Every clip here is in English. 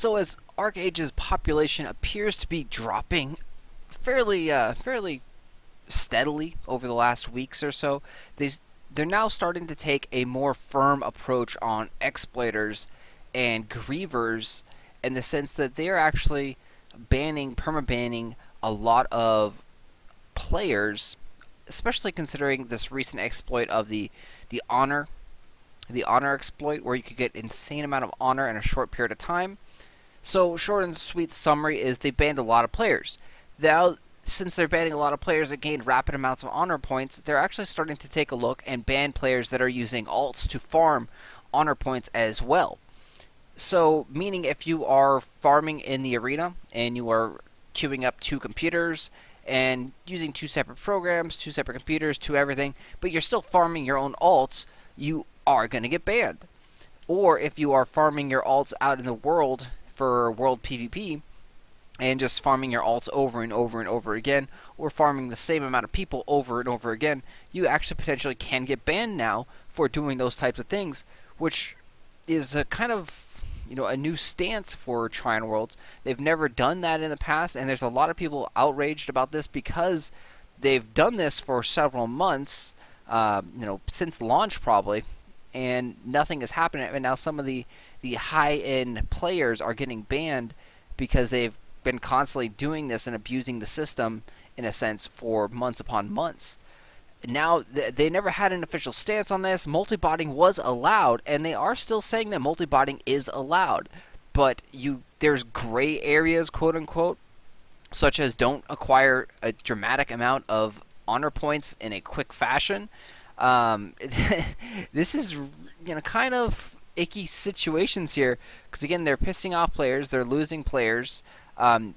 So as Archeage's population appears to be dropping fairly steadily over the last weeks or so, they're now starting to take a more firm approach on exploiters and grievers, in the sense that they are actually permabanning a lot of players, especially considering this recent exploit of the honor the honor exploit, where you could get insane amount of honor in a short period of time. So short and sweet summary is they banned a lot of players. Now, since they're banning a lot of players that gained rapid amounts of honor points, they're actually starting to take a look and ban players that are using alts to farm honor points as well. So, meaning if you are farming in the arena and you are queuing up two computers and using two separate programs, two separate computers, two everything, but you're still farming your own alts, you are going to get banned. Or if you are farming your alts out in the world for world PvP and just farming your alts over and over and over again, or farming the same amount of people over and over again, you actually potentially can get banned now for doing those types of things, which is a kind of a new stance for Trion Worlds. They've never done that in the past, and there's a lot of people outraged about this because they've done this for several months, since launch probably, and nothing has happened. And now some of the high-end players are getting banned because they've been constantly doing this and abusing the system, in a sense, for months upon months. Now, they never had an official stance on this. Multibotting was allowed, and they are still saying that multibotting is allowed. But there's gray areas, quote-unquote, such as don't acquire a dramatic amount of honor points in a quick fashion. This is, kind of icky situations here, because, again, they're pissing off players, they're losing players.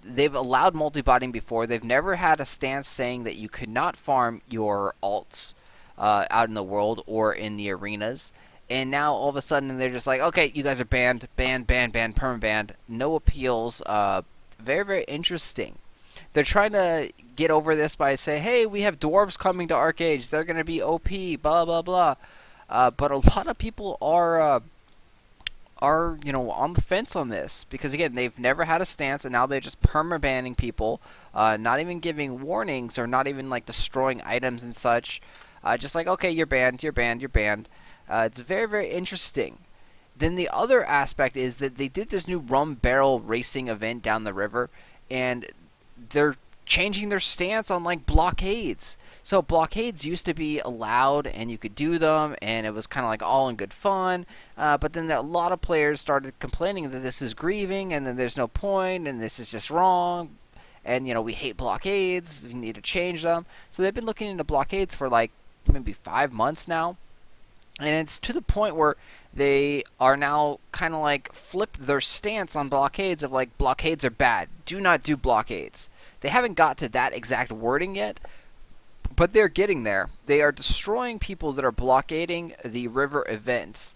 They've allowed multibotting before. They've never had a stance saying that you could not farm your alts out in the world or in the arenas. And now all of a sudden they're just like, okay, you guys are banned, permabanned, no appeals. Very, very interesting. They're trying to get over this by saying, hey, we have dwarves coming to Archeage. They're going to be OP, blah, blah, blah. But a lot of people are on the fence on this, because again, they've never had a stance, and now they're just perma-banning people, not even giving warnings, or not even like destroying items and such. Just like, okay, you're banned. It's very, very interesting. Then the other aspect is that they did this new rum barrel racing event down the river, and they're changing their stance on like blockades. So blockades used to be allowed and you could do them, and it was kind of like all in good fun, but then a lot of players started complaining that this is grieving and then there's no point and this is just wrong, and we hate blockades, we need to change them. So they've been looking into blockades for like maybe 5 months now, and it's to the point where they are now kind of like flipped their stance on blockades of like, blockades are bad, do not do blockades. They haven't got to that exact wording yet, but they're getting there. They are destroying people that are blockading the river events.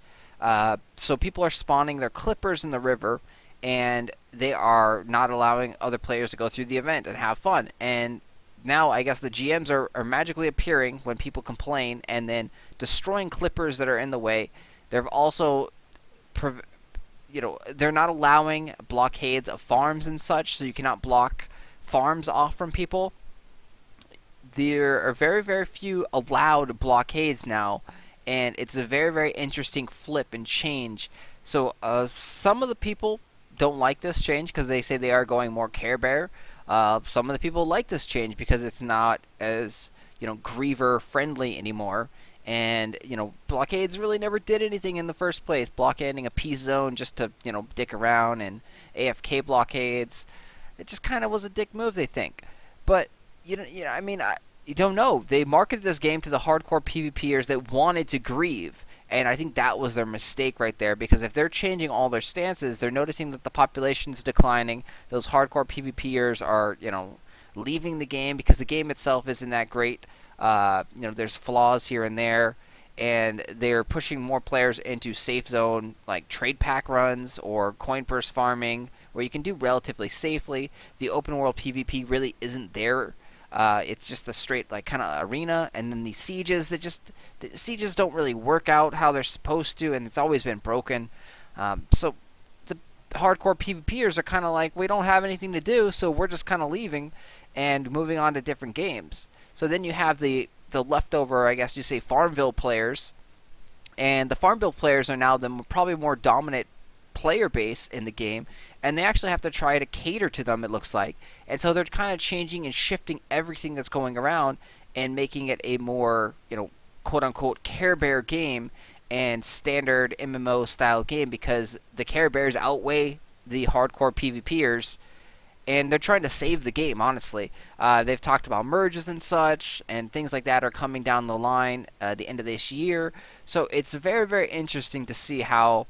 So people are spawning their clippers in the river, and they are not allowing other players to go through the event and have fun. And now I guess the GMs are magically appearing when people complain and then destroying clippers that are in the way. They're also, they're not allowing blockades of farms and such, so you cannot block farms off from people. There are very, very few allowed blockades now, and it's a very, very interesting flip and change. So some of the people don't like this change because they say they are going more Care Bear. Some of the people like this change because it's not as griever friendly anymore. And blockades really never did anything in the first place. Blockading a peace zone just to dick around, and AFK blockades, it just kind of was a dick move, they think. But you don't know. They marketed this game to the hardcore PvPers that wanted to grieve, and I think that was their mistake right there, because if they're changing all their stances, they're noticing that the population's declining. Those hardcore PvPers are leaving the game because the game itself isn't that great. There's flaws here and there, and they're pushing more players into safe zone like trade pack runs or coin purse farming, where you can do relatively safely. The open world PvP really isn't there. It's just a straight like kind of arena, and then the sieges the sieges don't really work out how they're supposed to, and it's always been broken. So it's a hardcore PvPers are kind of like, we don't have anything to do, so we're just kind of leaving and moving on to different games. So then you have the leftover, I guess you say, Farmville players, and the Farmville players are now the probably more dominant player base in the game, and they actually have to try to cater to them, it looks like. And so they're kind of changing and shifting everything that's going around and making it a more, quote unquote, Care Bear game and standard MMO style game, because the Care Bears outweigh the hardcore PvPers, and they're trying to save the game, honestly. They've talked about merges and such, and things like that are coming down the line the end of this year. So it's very, very interesting to see how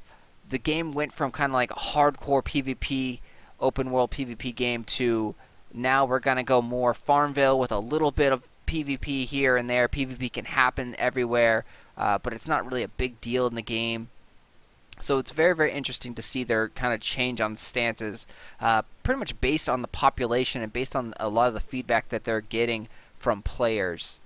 the game went from kind of like a hardcore PvP, open world PvP game to now we're going to go more Farmville with a little bit of PvP here and there. PvP can happen everywhere, but it's not really a big deal in the game. So it's very, very interesting to see their kind of change on stances, pretty much based on the population and based on a lot of the feedback that they're getting from players.